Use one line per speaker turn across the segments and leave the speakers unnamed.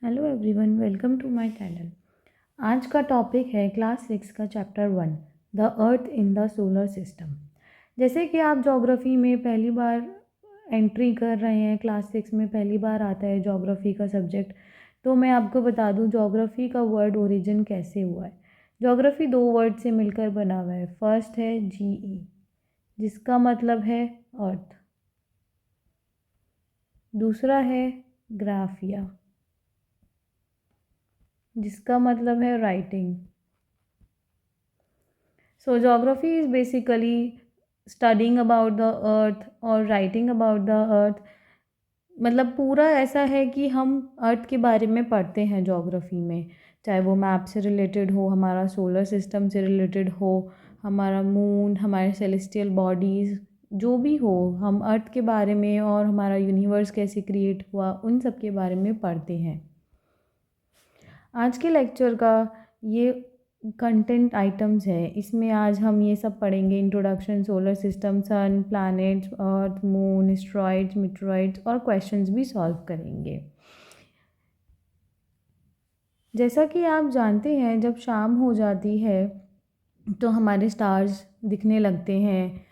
Hello everyone, welcome to my channel. आज का topic है क्लास 6 का chapter 1, the earth in the solar system. जैसे कि आप ज्योग्राफी में पहली बार एंट्री कर रहे हैं, क्लास 6 में पहली बार आता है ज्योग्राफी का सब्जेक्ट, तो मैं आपको बता दूं ज्योग्राफी का वर्ड ओरिजिन कैसे हुआ है। ज्योग्राफी दो वर्ड से मिलकर बना हुआ है। फर्स्ट है GE, जिसका मतलब है अर्थ। दूसरा है ग्राफिया, जिसका मतलब है writing. So geography is basically studying about the earth और writing about the earth। मतलब पूरा ऐसा है कि हम अर्थ के बारे में पढ़ते हैं ज्योग्राफी में, चाहे वो मैप से रिलेटेड हो, हमारा सोलर सिस्टम से रिलेटेड हो, हमारा मून, हमारे सेलेस्टियल बॉडीज़, जो भी हो, हम अर्थ के बारे में और हमारा यूनिवर्स कैसे क्रिएट हुआ उन सब के बारे में पढ़ते हैं। आज के लेक्चर का ये कंटेंट आइटम्स है, इसमें आज हम ये सब पढ़ेंगे। इंट्रोडक्शन, सोलर सिस्टम, सन, प्लैनेट्स, अर्थ, मून, एस्ट्रॉइड्स, मीटरॉइड्स और क्वेश्चंस भी सॉल्व करेंगे। जैसा कि आप जानते हैं, जब शाम हो जाती है तो हमारे स्टार्स दिखने लगते हैं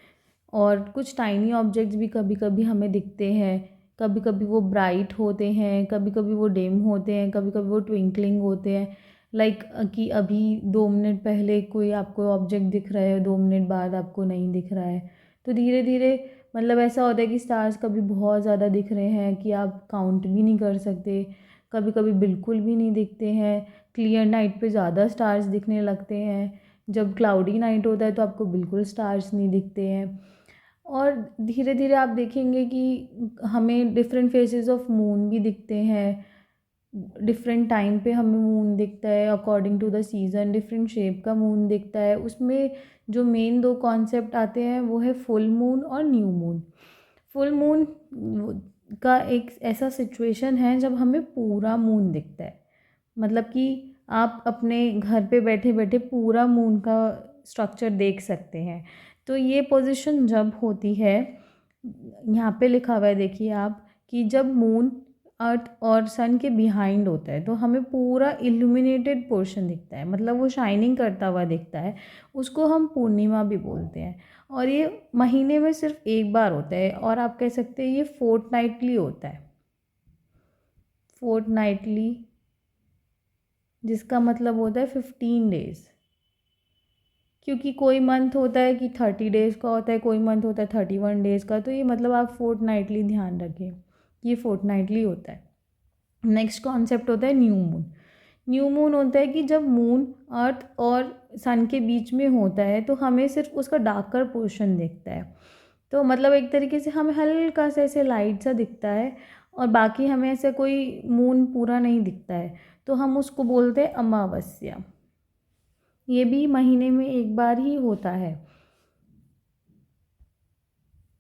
और कुछ टाइनी ऑब्जेक्ट्स भी कभी कभी हमें दिखते हैं। कभी कभी वो ब्राइट होते हैं, कभी कभी वो डिम होते हैं, कभी कभी वो ट्विंकलिंग होते हैं। लाइक कि अभी 2 मिनट पहले कोई आपको ऑब्जेक्ट दिख रहा है, 2 मिनट बाद आपको नहीं दिख रहा है। तो धीरे धीरे मतलब ऐसा होता है कि स्टार्स कभी बहुत ज़्यादा दिख रहे हैं कि आप काउंट भी नहीं कर सकते, कभी कभी बिल्कुल भी नहीं दिखते हैं। क्लियर नाइट पे ज़्यादा स्टार्स दिखने लगते हैं, जब क्लाउडी नाइट होता है तो आपको बिल्कुल स्टार्स नहीं दिखते हैं। और धीरे धीरे आप देखेंगे कि हमें डिफरेंट फेसेस ऑफ मून भी दिखते हैं। डिफरेंट टाइम पे हमें मून दिखता है, according to the season different shape का मून दिखता है। उसमें जो मेन दो कॉन्सेप्ट आते हैं वो है फुल मून और न्यू मून। फुल मून का एक ऐसा सिचुएशन है जब हमें पूरा मून दिखता है, मतलब कि आप अपने घर पे बैठे बैठे पूरा मून का स्ट्रक्चर देख सकते हैं। तो ये पोजीशन जब होती है, यहाँ पे लिखा हुआ है देखिए आप, कि जब मून अर्थ और सन के बिहाइंड होता है तो हमें पूरा इल्यूमिनेटेड पोर्शन दिखता है, मतलब वो शाइनिंग करता हुआ दिखता है। उसको हम पूर्णिमा भी बोलते हैं। और ये महीने में सिर्फ एक बार होता है, और आप कह सकते हैं ये फोर्टनाइटली होता है। फोर्टनाइटली, जिसका मतलब होता है 15 डेज़। क्योंकि कोई मंथ होता है कि 30 डेज़ का होता है, कोई मंथ होता है 31 डेज़ का, तो ये मतलब आप फोर्टनाइटली ध्यान रखें, ये फोर्टनाइटली होता है। नेक्स्ट कॉन्सेप्ट होता है न्यू मून। न्यू मून होता है कि जब मून अर्थ और सन के बीच में होता है तो हमें सिर्फ उसका डार्कर पोर्शन दिखता है। तो मतलब एक तरीके से हमें हल्का सा ऐसे लाइट सा दिखता है, और बाकी हमें ऐसे कोई मून पूरा नहीं दिखता है, तो हम उसको बोलते हैं अमावस्या। ये भी महीने में एक बार ही होता है।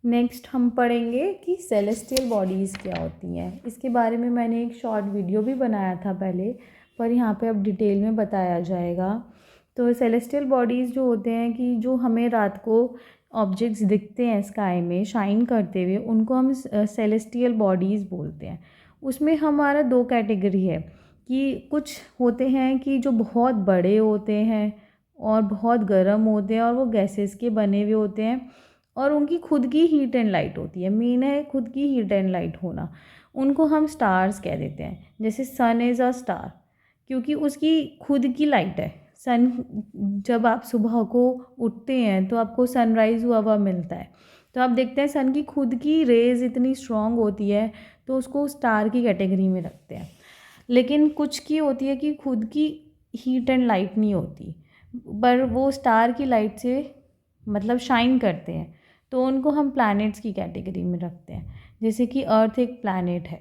नेक्स्ट हम पढ़ेंगे कि सेलेस्टियल बॉडीज़ क्या होती हैं। इसके बारे में मैंने एक शॉर्ट वीडियो भी बनाया था पहले, पर यहाँ पे अब डिटेल में बताया जाएगा। तो सेलेस्टियल बॉडीज़ जो होते हैं कि जो हमें रात को ऑब्जेक्ट्स दिखते हैं स्काई में शाइन करते हुए, उनको हम सेलेस्टियल बॉडीज़ बोलते हैं। उसमें हमारा दो कैटेगरी है कि कुछ होते हैं कि जो बहुत बड़े होते हैं और बहुत गर्म होते हैं और वो गैसेस के बने हुए होते हैं, और उनकी खुद की हीट एंड लाइट होती है। मेन है खुद की हीट एंड लाइट होना। उनको हम स्टार्स कह देते हैं। जैसे सन इज़ अ स्टार, क्योंकि उसकी खुद की लाइट है। सन, जब आप सुबह को उठते हैं तो आपको सनराइज़ हुआ हुआ मिलता है, तो आप देखते हैं सन की खुद की रेज इतनी स्ट्रॉन्ग होती है, तो उसको स्टार की कैटेगरी में रखते हैं। लेकिन कुछ की होती है कि खुद की हीट एंड लाइट नहीं होती, पर वो स्टार की लाइट से मतलब शाइन करते हैं, तो उनको हम प्लैनेट्स की कैटेगरी में रखते हैं। जैसे कि अर्थ एक प्लैनेट है।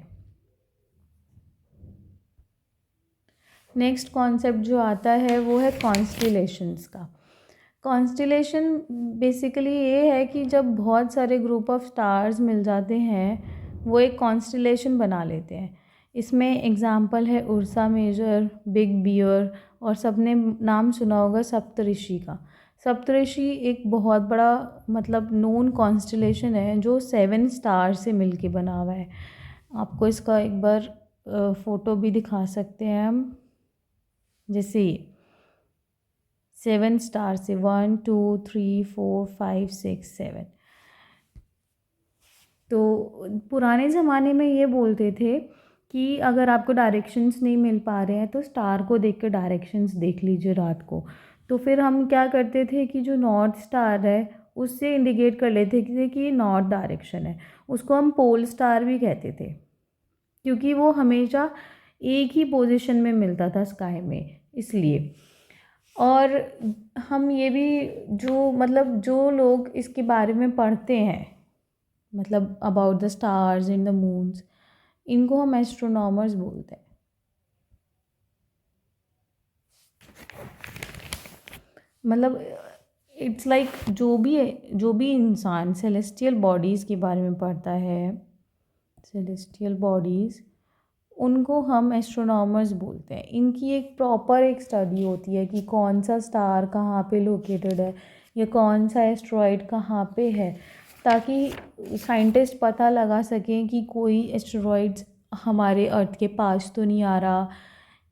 नेक्स्ट कॉन्सेप्ट जो आता है वो है कॉन्स्टिलेशंस का। कॉन्स्टिलेशन बेसिकली ये है कि जब बहुत सारे ग्रुप ऑफ स्टार्स मिल जाते हैं वो एक कॉन्स्टिलेशन बना लेते हैं। इसमें एग्जांपल है उर्सा मेजर, बिग बियर, और सबने नाम सुना होगा सप्तऋषि का। सप्तऋषि एक बहुत बड़ा मतलब नोन कॉन्स्टिलेशन है जो 7 स्टार से मिलके बना हुआ है। आपको इसका एक बार फ़ोटो भी दिखा सकते हैं हम, जैसे 7 स्टार से 1 2 3 4 5 6 7। तो पुराने ज़माने में ये बोलते थे कि अगर आपको डायरेक्शंस नहीं मिल पा रहे हैं तो स्टार को देख के डायरेक्शंस देख लीजिए रात को। तो फिर हम क्या करते थे कि जो नॉर्थ स्टार है उससे इंडिकेट कर लेते थे कि ये नॉर्थ डायरेक्शन है। उसको हम पोल स्टार भी कहते थे, क्योंकि वो हमेशा एक ही पोजीशन में मिलता था स्काई में, इसलिए। और हम ये भी, जो मतलब जो लोग इसके बारे में पढ़ते हैं, मतलब about the stars and the moons, इनको हम एस्ट्रोनॉमर्स बोलते हैं। मतलब इट्स लाइक जो भी इंसान सेलेस्टियल बॉडीज़ के बारे में पढ़ता है, सेलेस्टियल बॉडीज़, उनको हम एस्ट्रोनॉमर्स बोलते हैं। इनकी एक प्रॉपर एक स्टडी होती है कि कौन सा स्टार कहाँ पे लोकेटेड है या कौन सा एस्ट्रॉयड कहाँ पे है, ताकि साइंटिस्ट पता लगा सकें कि कोई एस्ट्रॉयड्स हमारे अर्थ के पास तो नहीं आ रहा।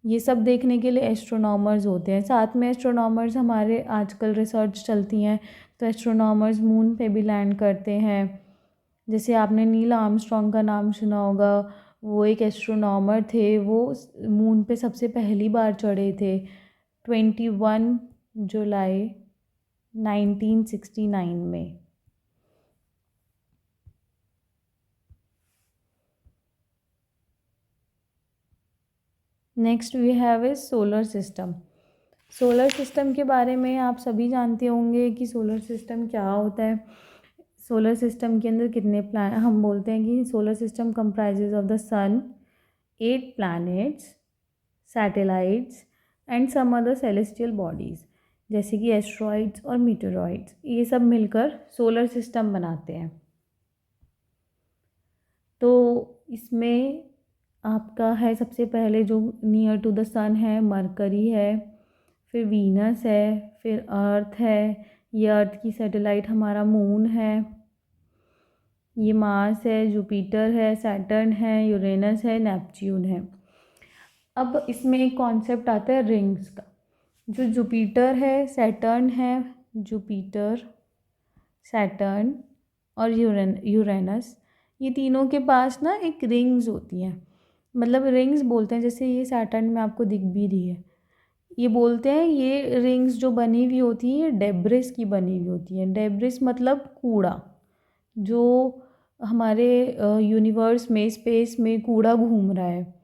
ये सब देखने के लिए एस्ट्रोनॉमर्स होते हैं। साथ में एस्ट्रोनॉमर्स हमारे आजकल रिसर्च चलती हैं, तो एस्ट्रोनॉमर्स मून पे भी लैंड करते हैं। जैसे आपने नील आर्मस्ट्रॉन्ग का नाम सुना होगा, वो एक एस्ट्रोनॉमर थे, वो मून पे सबसे पहली बार चढ़े थे 21 जुलाई 1969 में। Next we have is solar system. Solar system के बारे में आप सभी जानते होंगे कि सोलर सिस्टम क्या होता है। सोलर सिस्टम के अंदर कितने हम बोलते हैं कि solar system comprises of the sun, 8 planets, satellites and some other celestial bodies, जैसे कि एस्ट्रॉइड्स और मीटेरॉइड्स, ये सब मिलकर सोलर सिस्टम बनाते हैं। तो इसमें आपका है सबसे पहले जो नियर टू द सन है, मरकरी है, फिर वीनस है, फिर अर्थ है, ये अर्थ की सैटेलाइट हमारा मून है, ये मार्स है, जुपिटर है, सैटर्न है, यूरेनस है, नेपच्यून है। अब इसमें एक कॉन्सेप्ट आता है रिंग्स का। जो जुपिटर है, सैटर्न है, जुपिटर, सैटर्न और यूरेनस, ये तीनों के पास ना एक रिंग्स होती हैं। मतलब रिंग्स बोलते हैं, जैसे ये सैटर्न में आपको दिख भी रही है, ये बोलते हैं ये रिंग्स जो बनी हुई होती है ये डेब्रिस की बनी हुई होती है। डेब्रिस मतलब कूड़ा, जो हमारे यूनिवर्स में, स्पेस में कूड़ा घूम रहा है।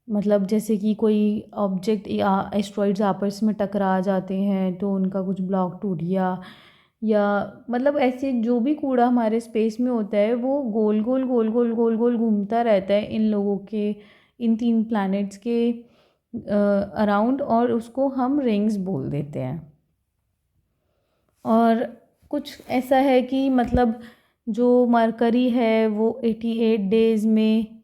मतलब जैसे कि कोई ऑब्जेक्ट या एस्ट्रॉइड्स आपस में टकरा जाते हैं तो उनका कुछ ब्लॉक टूट गया, या मतलब ऐसे जो भी कूड़ा हमारे स्पेस में होता है वो गोल गोल गोल गोल गोल गोल घूमता रहता है इन लोगों के, इन 3 प्लैनेट्स के अराउंड, और उसको हम रिंग्स बोल देते हैं। और कुछ ऐसा है कि मतलब जो मरकरी है वो 88 डेज़ में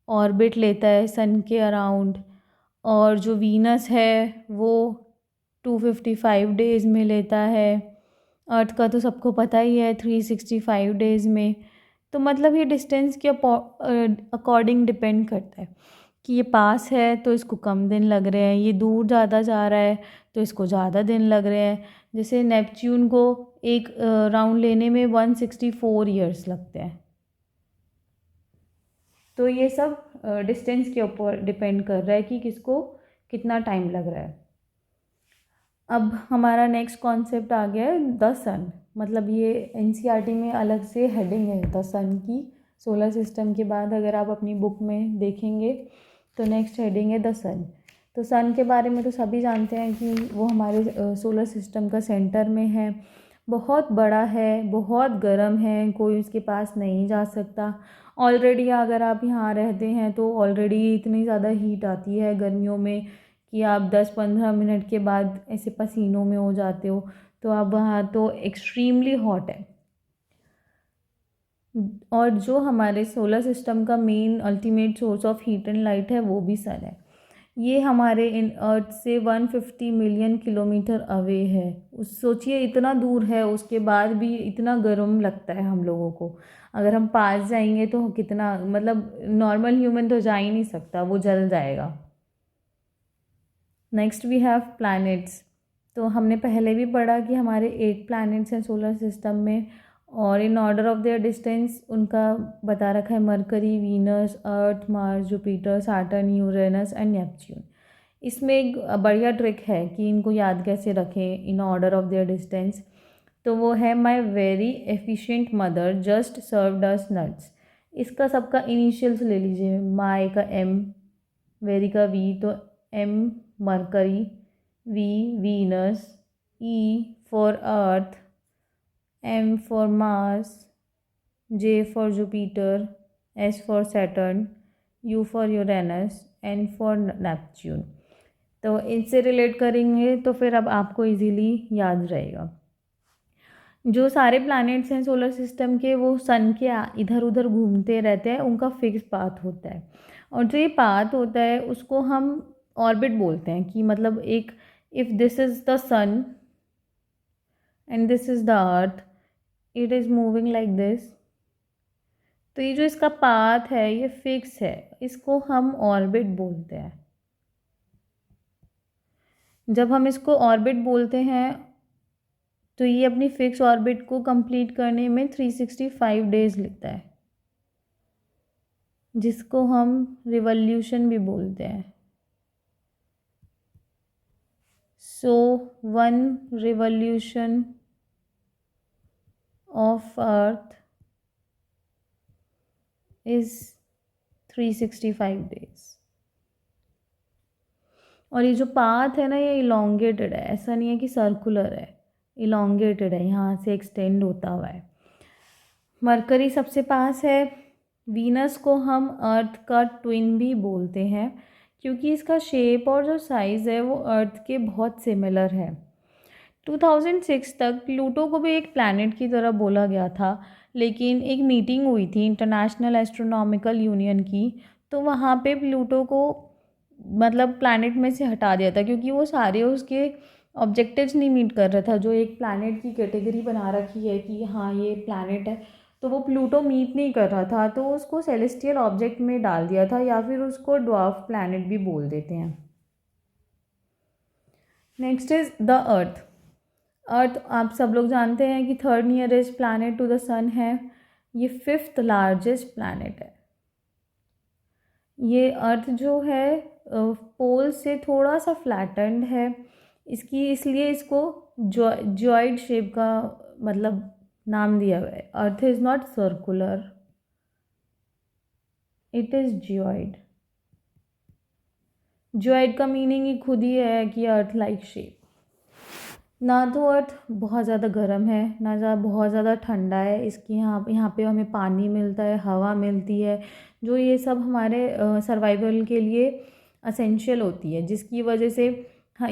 ऑर्बिट लेता है सन के अराउंड, और जो वीनस है वो 255 डेज़ में लेता है। अर्थ का तो सबको पता ही है 365 डेज़ में। तो मतलब ये डिस्टेंस के अकॉर्डिंग डिपेंड करता है कि ये पास है तो इसको कम दिन लग रहे हैं, ये दूर ज़्यादा जा रहा है तो इसको ज़्यादा दिन लग रहे हैं। जैसे नेपच्यून को एक राउंड लेने में 164 ईयर्स लगते हैं। तो ये सब डिस्टेंस के ऊपर डिपेंड कर रहा है कि किसको कितना टाइम लग रहा है। अब हमारा नेक्स्ट कॉन्सेप्ट आ गया है द सन। मतलब ये एनसीईआरटी में अलग से हेडिंग है द सन की। सोलर सिस्टम के बाद अगर आप अपनी बुक में देखेंगे तो नेक्स्ट हेडिंग है द सन। तो सन के बारे में तो सभी जानते हैं कि वो हमारे सोलर सिस्टम का सेंटर में है, बहुत बड़ा है, बहुत गर्म है, कोई उसके पास नहीं जा सकता। ऑलरेडी अगर आप यहाँ रहते हैं तो ऑलरेडी इतनी ज़्यादा हीट आती है गर्मियों में कि आप 10-15 मिनट के बाद ऐसे पसीनों में हो जाते हो। तो अब वहाँ तो एक्सट्रीमली हॉट है। और जो हमारे सोलर सिस्टम का main ultimate source of heat and light है वो भी सन है। ये हमारे इन अर्थ से 150 मिलियन किलोमीटर अवे है। उस सोचिए इतना दूर है, उसके बाद भी इतना गर्म लगता है हम लोगों को। अगर हम पास जाएंगे तो कितना, मतलब नॉर्मल ह्यूमन तो जा ही नहीं सकता, वो जल जाएगा। Next we have planets. तो हमने पहले भी पढ़ा कि हमारे 8 प्लैनेट्स हैं सोलर सिस्टम में, और इन ऑर्डर ऑफ देयर डिस्टेंस उनका बता रखा है: mercury, Venus, Earth, Mars, Jupiter, Saturn, Uranus and Neptune. इसमें एक बढ़िया ट्रिक है कि इनको याद कैसे रखें in order of their distance. तो वो है: my very efficient mother just served us nuts. इसका सबका इनिशियल्स ले लीजिए। माई का एम, वेरी का वी, तो M Mercury, V Venus, E for Earth, M for Mars, J for Jupiter, S for Saturn, U for Uranus, N for Neptune. तो इनसे relate करेंगे तो फिर अब आपको इजीली याद रहेगा। जो सारे प्लैनेट्स हैं सोलर सिस्टम के, वो सन के इधर उधर घूमते रहते हैं, उनका फिक्स पाथ होता है। और जो ये पाथ होता है उसको हम ऑर्बिट बोलते हैं। कि मतलब एक, if this is the sun and this is the earth, it is moving like this. तो ये जो इसका पाथ है ये फिक्स है, इसको हम ऑर्बिट बोलते हैं। जब हम इसको ऑर्बिट बोलते हैं तो ये अपनी फिक्स ऑर्बिट को कंप्लीट करने में 365 डेज लेता है, जिसको हम रिवॉल्यूशन भी बोलते हैं। सो 1 revolution of earth is 365 days. और ये जो पाथ है ना, ये इलोंगेटेड है, ऐसा नहीं है कि सर्कुलर है, इलोंगेटेड है, यहाँ से एक्सटेंड होता हुआ है। मरकरी सबसे पास है। वीनस को हम अर्थ का ट्विन भी बोलते हैं, क्योंकि इसका शेप और जो साइज़ है वो अर्थ के बहुत सिमिलर है। 2006 तक प्लूटो को भी एक प्लैनेट की तरह बोला गया था, लेकिन एक मीटिंग हुई थी इंटरनेशनल एस्ट्रोनॉमिकल यूनियन की, तो वहाँ पे प्लूटो को मतलब प्लैनेट में से हटा दिया था, क्योंकि वो सारे उसके ऑब्जेक्टिव्स नहीं मीट कर रहा था। जो एक प्लैनेट की कैटेगरी बना रखी है कि हाँ ये प्लैनेट है, तो वो प्लूटो मीट नहीं कर रहा था, तो उसको सेलेस्टियल ऑब्जेक्ट में डाल दिया था, या फिर उसको ड्वार्फ प्लैनेट भी बोल देते हैं। Next is the earth. Earth आप सब लोग जानते हैं कि 3rd nearest planet to the sun है। ये 5th लार्जेस्ट प्लैनेट है। ये अर्थ जो है पोल से थोड़ा सा फ्लैटेंड है, इसकी इसलिए इसको जॉइड शेप का मतलब नाम दिया हुआ है। Earth is not circular, it is geoid. Geoid का मीनिंग ही खुद ही है कि अर्थ लाइक शेप। ना तो अर्थ बहुत ज़्यादा गर्म है, ना बहुत ज़्यादा ठंडा है। इसकी यहाँ पे हमें पानी मिलता है, हवा मिलती है, जो ये सब हमारे सर्वाइवल के लिए असेंशियल होती है, जिसकी वजह से हाँ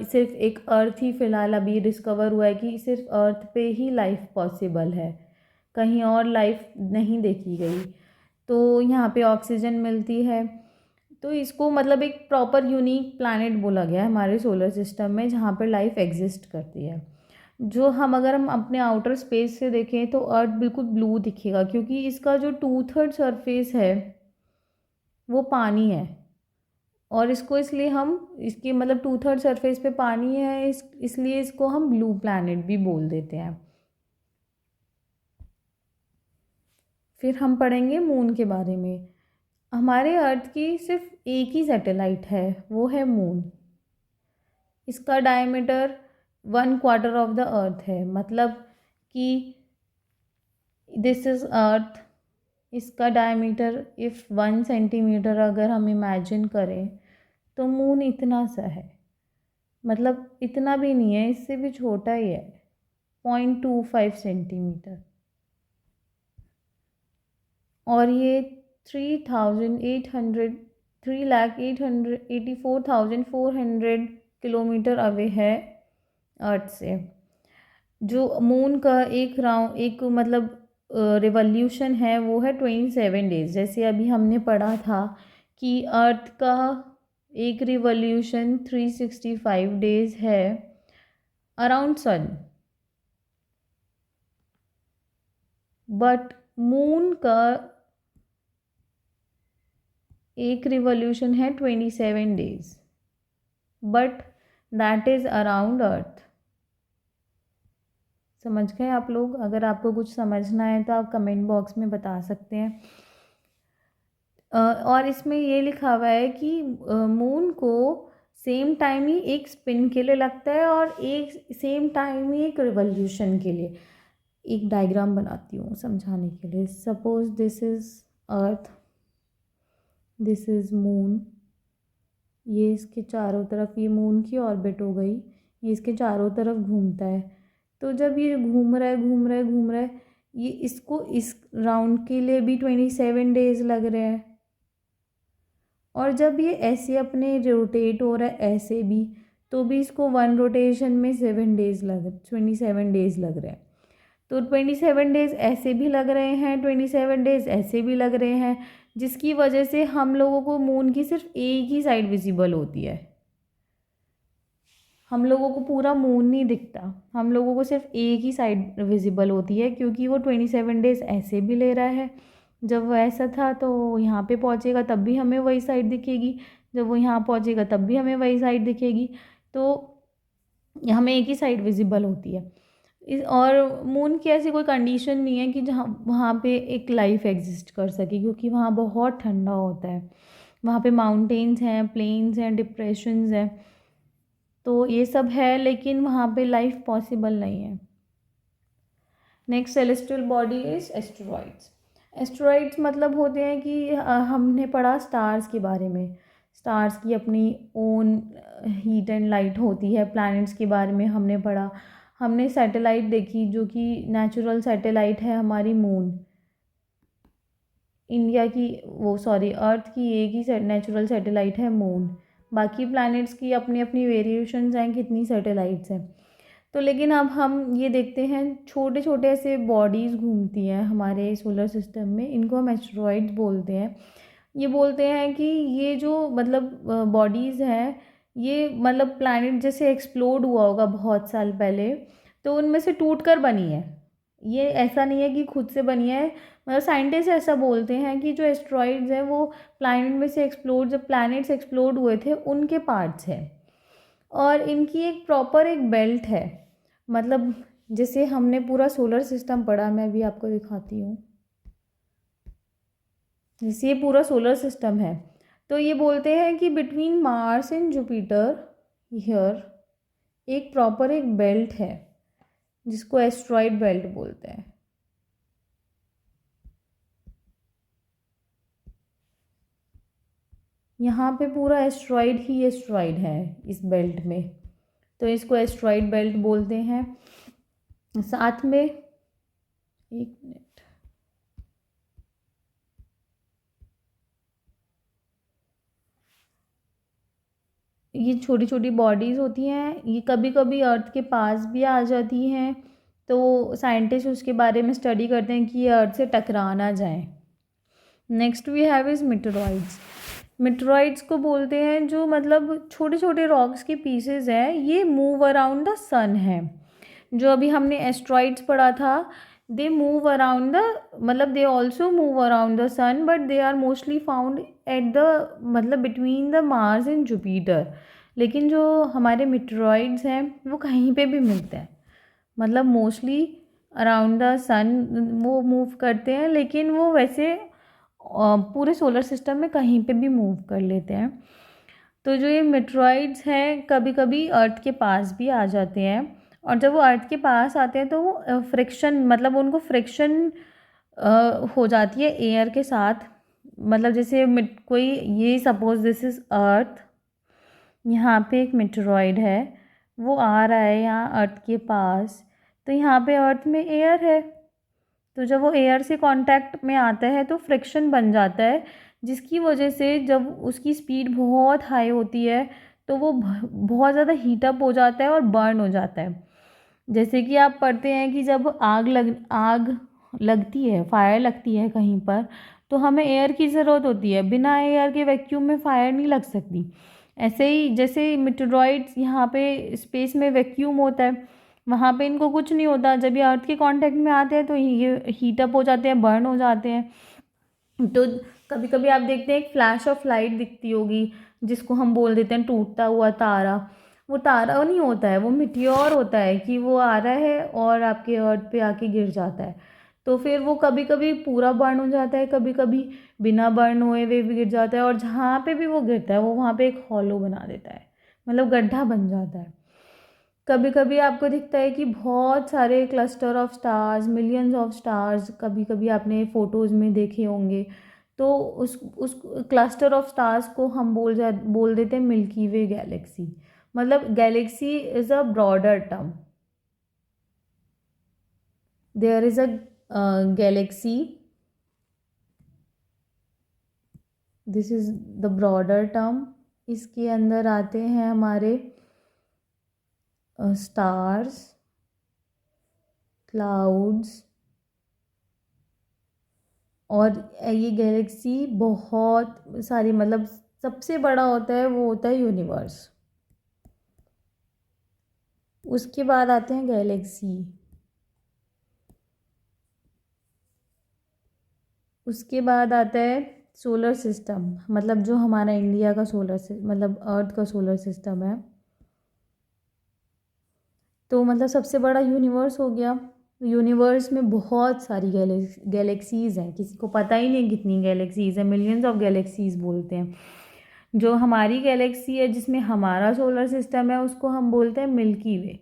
सिर्फ एक अर्थ ही फ़िलहाल अभी डिस्कवर हुआ है कि सिर्फ अर्थ पे ही लाइफ पॉसिबल है, कहीं और लाइफ नहीं देखी गई। तो यहाँ पे ऑक्सीजन मिलती है, तो इसको मतलब एक प्रॉपर यूनिक प्लैनेट बोला गया है हमारे सोलर सिस्टम में, जहाँ पर लाइफ एग्जिस्ट करती है। जो अगर हम अपने आउटर स्पेस से देखें तो अर्थ बिल्कुल ब्लू दिखेगा, क्योंकि इसका जो 2/3 सरफेस है वो पानी है। और इसको इसलिए हम इसकी मतलब 2/3 सरफेस पे पानी है, इसलिए इसको हम ब्लू प्लैनेट भी बोल देते हैं। फिर हम पढ़ेंगे मून के बारे में। हमारे अर्थ की सिर्फ एक ही सैटेलाइट है, वो है मून। इसका डायमीटर 1/4 ऑफ द अर्थ है, मतलब कि दिस इज़ अर्थ। इसका डायमीटर इफ़ 1 सेंटीमीटर अगर हम इमेजिन करें तो मून इतना सा है, मतलब इतना भी नहीं है, इससे भी छोटा ही है, 0.25 सेंटीमीटर। और ये 3,84,400 किलोमीटर अवे है अर्थ से। जो मून का एक मतलब रिवॉल्यूशन है वो है 27 डेज। जैसे अभी हमने पढ़ा था कि अर्थ का एक रिवॉल्यूशन 365 डेज है अराउंड सन, बट मून का एक रिवॉल्यूशन है 27 days, but that is around earth. समझ गए आप लोग? अगर आपको कुछ समझना है तो आप कमेंट बॉक्स में बता सकते हैं। और इसमें ये लिखा हुआ है कि मून को सेम टाइम ही एक स्पिन के लिए लगता है और एक सेम टाइम ही एक रिवॉल्यूशन के लिए। एक डायग्राम बनाती हूँ समझाने के लिए। Suppose this is earth, this is moon, ये इसके चारों तरफ, ये मून की ऑर्बिट हो गई, ये इसके चारों तरफ घूमता है। तो जब ये घूम रहा है घूम रहा है घूम रहा है, ये इसको इस राउंड के लिए भी 27 डेज लग रहे हैं, और जब ये ऐसे अपने रोटेट हो रहा है ऐसे भी, तो भी इसको वन रोटेशन में 27 डेज लग रहे हैं। तो 27 डेज ऐसे भी लग रहे हैं, 27 डेज ऐसे भी लग रहे हैं, जिसकी वजह से हम लोगों को मून की सिर्फ एक ही साइड विजिबल होती है। हम लोगों को पूरा मून नहीं दिखता, हम लोगों को सिर्फ एक ही साइड विजिबल होती है, क्योंकि वो 27 डेज ऐसे भी ले रहा है। जब वो ऐसा था तो यहाँ पे पहुँचेगा तब भी हमें वही साइड दिखेगी, जब वो यहाँ पहुँचेगा तब भी हमें वही साइड दिखेगी, तो हमें एक ही साइड विजिबल होती है। और मून की ऐसी कोई कंडीशन नहीं है कि जहाँ वहाँ पे एक लाइफ एग्जिस्ट कर सके, क्योंकि वहाँ बहुत ठंडा होता है, वहाँ पे माउंटेन्स हैं, प्लेन्स हैं, डिप्रेशंस हैं, तो ये सब है, लेकिन वहाँ पे लाइफ पॉसिबल नहीं है। Next celestial body is asteroids. Asteroids मतलब होते हैं कि हमने पढ़ा स्टार्स के बारे में, स्टार्स की अपनी ओन हीट एंड लाइट होती है। प्लैनेट्स के बारे में हमने पढ़ा, हमने सैटेलाइट देखी जो कि नेचुरल सैटेलाइट है हमारी मून, इंडिया की अर्थ की एक ही नेचुरल सैटेलाइट है मून। बाकी प्लैनेट्स की अपनी अपनी वेरिएशंस हैं, कितनी सैटेलाइट्स हैं। तो लेकिन अब हम ये देखते हैं छोटे छोटे ऐसे बॉडीज़ घूमती हैं हमारे सोलर सिस्टम में, इनको हम एस्टेरॉइड्स बोलते हैं। ये बोलते हैं कि ये जो मतलब बॉडीज़ हैं, ये मतलब प्लैनेट जैसे एक्सप्लोड हुआ होगा बहुत साल पहले, तो उनमें से टूट कर बनी है। ये ऐसा नहीं है कि खुद से बनी है, मतलब साइंटिस्ट ऐसा बोलते हैं कि जो एस्टेरॉइड्स हैं वो प्लैनेट में से जब प्लैनेट्स एक्सप्लोड हुए थे उनके पार्ट्स हैं, और इनकी एक प्रॉपर एक बेल्ट है। मतलब जैसे हमने पूरा सोलर सिस्टम पढ़ा, मैं भी आपको दिखाती हूँ। जैसे ये पूरा सोलर सिस्टम है, तो ये बोलते हैं कि between Mars and Jupiter here एक प्रॉपर एक बेल्ट है, जिसको एस्ट्रॉइड बेल्ट बोलते हैं। यहाँ पे पूरा एस्ट्रॉइड ही एस्ट्रॉइड है इस बेल्ट में, तो इसको एस्ट्रॉइड बेल्ट बोलते हैं। साथ में एक मिनट, ये छोटी छोटी बॉडीज़ होती हैं, ये कभी कभी अर्थ के पास भी आ जाती हैं, तो साइंटिस्ट उसके बारे में स्टडी करते हैं कि ये अर्थ से टकरा ना जाए। Next we have is meteoroids. Meteoroids को बोलते हैं जो मतलब छोटे छोटे रॉक्स के पीसेज हैं, ये मूव अराउंड द सन है। जो अभी हमने एस्ट्रॉइड्स पढ़ा था, दे मूव अराउंड द, मतलब they also move around the sun, but they are mostly found at the मतलब between the Mars and Jupiter. लेकिन जो हमारे मीटेरॉइड्स हैं वो कहीं पे भी मिलते हैं, मतलब मोस्टली अराउंड द सन वो मूव करते हैं, लेकिन वो वैसे पूरे सोलर सिस्टम में कहीं पे भी मूव कर लेते हैं। तो जो ये मीटेरॉइड्स हैं कभी कभी अर्थ के पास भी आ जाते हैं, और जब वो अर्थ के पास आते हैं तो वो फ्रिक्शन, मतलब उनको फ्रिक्शन हो जाती है एयर के साथ। मतलब जैसे कोई, ये सपोज दिस इज़ अर्थ, यहाँ पे एक मीटेरॉइड है, वो आ रहा है यहाँ अर्थ के पास, तो यहाँ पे अर्थ में एयर है, तो जब वो एयर से कांटेक्ट में आता है तो फ्रिक्शन बन जाता है, जिसकी वजह से जब उसकी स्पीड बहुत हाई होती है तो वो बहुत ज़्यादा हीटअप हो जाता है और बर्न हो जाता है। जैसे कि आप पढ़ते हैं कि जब आग लगती है, फायर लगती है कहीं पर, तो हमें एयर की ज़रूरत होती है, बिना एयर के वैक्यूम में फायर नहीं लग सकती। ऐसे ही जैसे मेटेरॉइड्स यहाँ पे स्पेस में वैक्यूम होता है, वहाँ पे इनको कुछ नहीं होता, जब ये अर्थ के कांटेक्ट में आते हैं तो ये हीटअप हो जाते हैं, बर्न हो जाते हैं। तो कभी कभी आप देखते हैं एक फ्लैश ऑफ लाइट दिखती होगी, जिसको हम बोल देते हैं टूटता हुआ तारा। वो तारा नहीं होता है, वो मिटियोर होता है कि वो आ रहा है और आपके अर्थ पे आके गिर जाता है। तो फिर वो कभी कभी पूरा बर्न हो जाता है, कभी कभी बिना बर्न हुए हुए भी गिर जाता है, और जहाँ पे भी वो गिरता है वो वहाँ पे एक हॉलो बना देता है, मतलब गड्ढा बन जाता है। कभी कभी आपको दिखता है कि बहुत सारे cluster of stars, millions of stars, कभी कभी आपने फ़ोटोज़ में देखे होंगे। तो उस क्लस्टर ऑफ स्टार्स को हम बोल देते हैं मिल्की वे गैलेक्सी। मतलब galaxy is a broader term. There is a galaxy, this is the broader term. इसके अंदर आते हैं हमारे स्टार्स, क्लाउड्स, और ये गैलेक्सी बहुत सारी, मतलब सबसे बड़ा होता है वो होता है यूनिवर्स। उसके बाद आते हैं गैलेक्सी, उसके बाद आता है सोलर सिस्टम, मतलब जो हमारा इंडिया का मतलब अर्थ का सोलर सिस्टम है। तो मतलब सबसे बड़ा यूनिवर्स हो गया। यूनिवर्स में बहुत सारी गैलेक्सीज़ हैं, किसी को पता ही नहीं कितनी गैलेक्सीज़ हैं, मिलियंस ऑफ गैलेक्सीज़ बोलते हैं। जो हमारी गैलेक्सी है जिसमें हमारा सोलर सिस्टम है उसको हम बोलते हैं मिल्की वे,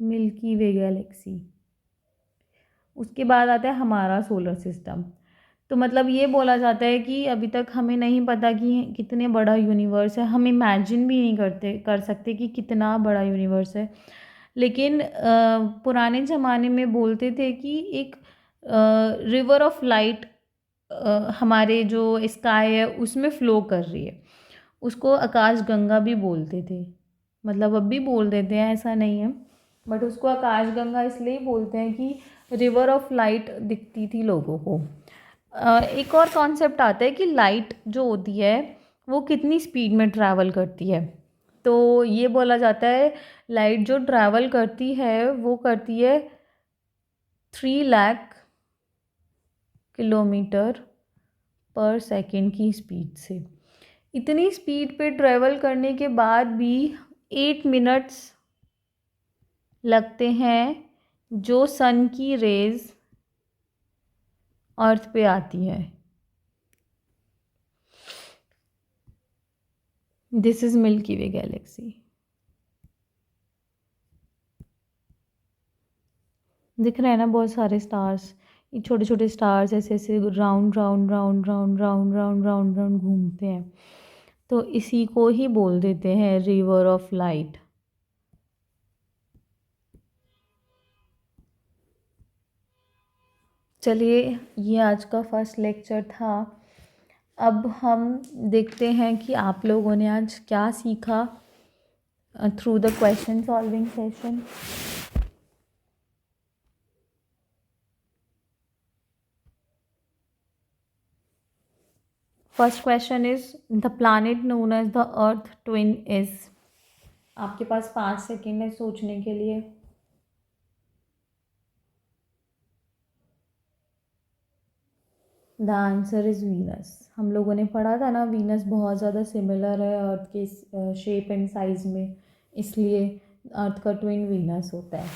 मिल्की वे गैलेक्सी। उसके बाद आता है हमारा सोलर सिस्टम। तो मतलब ये बोला जाता है कि अभी तक हमें नहीं पता कि कितने बड़ा यूनिवर्स है, हम इमेजिन भी नहीं कर सकते कि कितना बड़ा यूनिवर्स है। लेकिन पुराने ज़माने में बोलते थे कि एक रिवर ऑफ लाइट हमारे जो स्काई है उसमें फ़्लो कर रही है, उसको आकाश गंगा भी बोलते थे। मतलब अब भी बोल देते हैं, ऐसा नहीं है, बट उसको आकाश गंगा इसलिए बोलते हैं कि रिवर ऑफ लाइट दिखती थी लोगों को। एक और कॉन्सेप्ट आता है कि लाइट जो होती है वो कितनी स्पीड में ट्रैवल करती है। तो ये बोला जाता है लाइट जो ट्रैवल करती है वो करती है 3 लाख किलोमीटर पर सेकेंड की स्पीड से। इतनी स्पीड पे ट्रैवल करने के बाद भी 8 मिनट्स लगते हैं जो सन की रेज अर्थ पे आती है। This is milky Way Galaxy. दिख रहे हैं ना बहुत सारे स्टार्स, ये छोटे छोटे स्टार्स ऐसे ऐसे round round round round round round round round घूमते हैं। तो इसी को ही बोल देते हैं रिवर ऑफ लाइट। चलिए, ये आज का फर्स्ट लेक्चर था। अब हम देखते हैं कि आप लोगों ने आज क्या सीखा through the question solving session. First question is the planet known as the earth twin is. आपके पास 5 सेकेंड है सोचने के लिए। The answer is Venus. हम लोगों ने पढ़ा था ना, वीनस बहुत ज़्यादा सिमिलर है अर्थ के शेप एंड साइज में, इसलिए अर्थ का ट्विन वीनस होता है।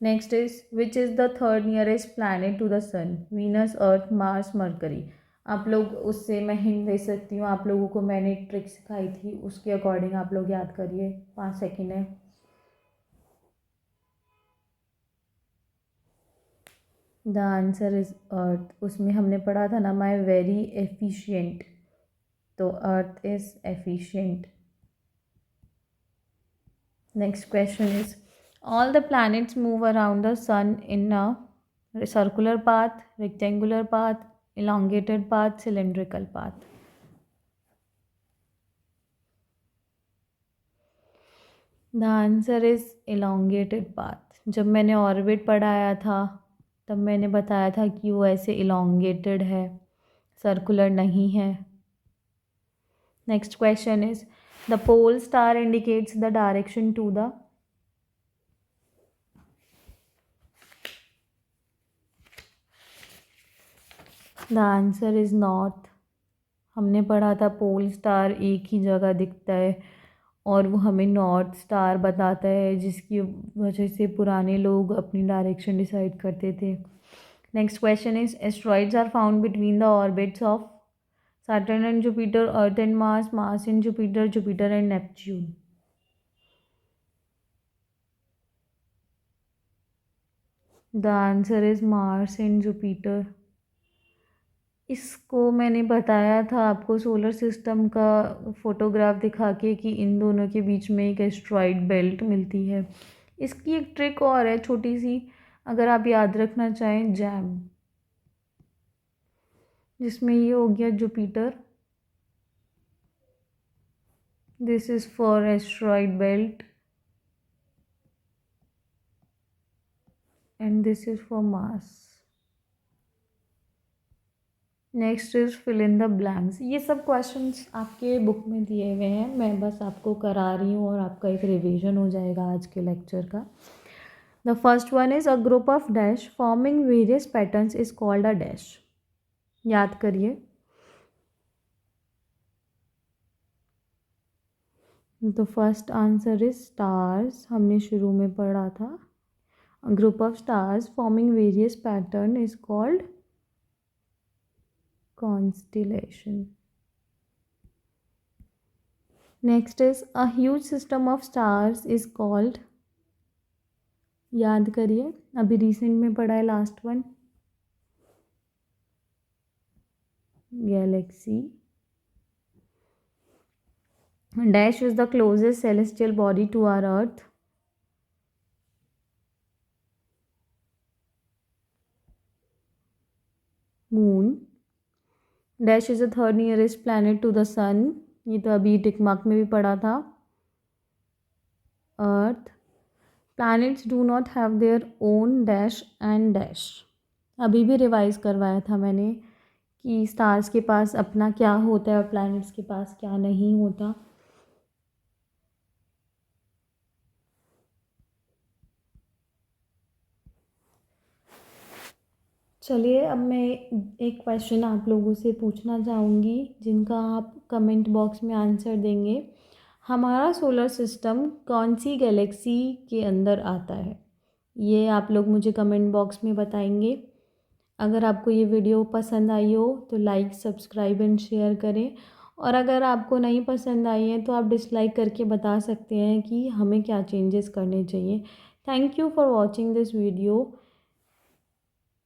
Next is which is the third nearest planet to the sun. Venus, Earth, Mars, Mercury. आप लोग उससे मैं हिंट दे सकती हूँ, आप लोगों को मैंने एक ट्रिक सिखाई थी, उसके अकॉर्डिंग आप लोग याद करिए। 5 सेकेंड है। The answer is Earth. उसमें हमने पढ़ा था ना, माई वेरी एफिशिएंट, तो Earth is efficient. Next question is all the planets move around the sun in a circular path, rectangular path, elongated path, cylindrical path। The answer is elongated path। जब मैंने orbit पढ़ाया था तब मैंने बताया था कि वो ऐसे elongated है, सर्कुलर नहीं है। Next question is The pole star indicates the direction to the answer is north. हमने पढ़ा था पोल स्टार एक ही जगह दिखता है और वो हमें नॉर्थ स्टार बताता है, जिसकी वजह से पुराने लोग अपनी डायरेक्शन डिसाइड करते थे. Next question is asteroids are found between the orbits of Saturn and Jupiter, Earth and Mars, Mars and Jupiter, Jupiter and Neptune. The answer is Mars and Jupiter. इसको मैंने बताया था आपको सोलर सिस्टम का photograph दिखा के कि इन दोनों के बीच में एक एस्ट्रॉइड बेल्ट मिलती है. इसकी एक ट्रिक और है छोटी सी, अगर आप याद रखना चाहें, जैम, जिसमें ये हो गया Jupiter. This is for asteroid belt and this is for Mars. Next is fill in the blanks. ये सब क्वेश्चंस आपके बुक में दिए हुए हैं, मैं बस आपको करा रही हूँ और आपका एक रिवीजन हो जाएगा आज के लेक्चर का. The first one is a group of dash forming various patterns is called a dash. याद करिए. The first answer is stars. हमने शुरू में पढ़ा था. A group of stars forming various pattern is called constellation. Next is a huge system of stars is called, याद करिए, अभी रिसेंट में पढ़ा है last one, galaxy. Dash is the closest celestial body to our earth. Moon. Dash is the third nearest planet to the sun. ये तो अभी tick mark में भी पढ़ा था. Earth. Planets do not have their own dash and dash. अभी भी revise करवाया था मैंने कि स्टार्स के पास अपना क्या होता है और प्लैनेट्स के पास क्या नहीं होता. चलिए अब मैं एक क्वेश्चन आप लोगों से पूछना चाहूँगी जिनका आप कमेंट बॉक्स में आंसर देंगे. हमारा सोलर सिस्टम कौन सी गैलेक्सी के अंदर आता है, ये आप लोग मुझे कमेंट बॉक्स में बताएंगे. अगर आपको ये वीडियो पसंद आई हो तो लाइक, सब्सक्राइब एंड शेयर करें. और अगर आपको नहीं पसंद आई है तो आप डिसलाइक करके बता सकते हैं कि हमें क्या चेंजेस करने चाहिए. Thank you for watching this video.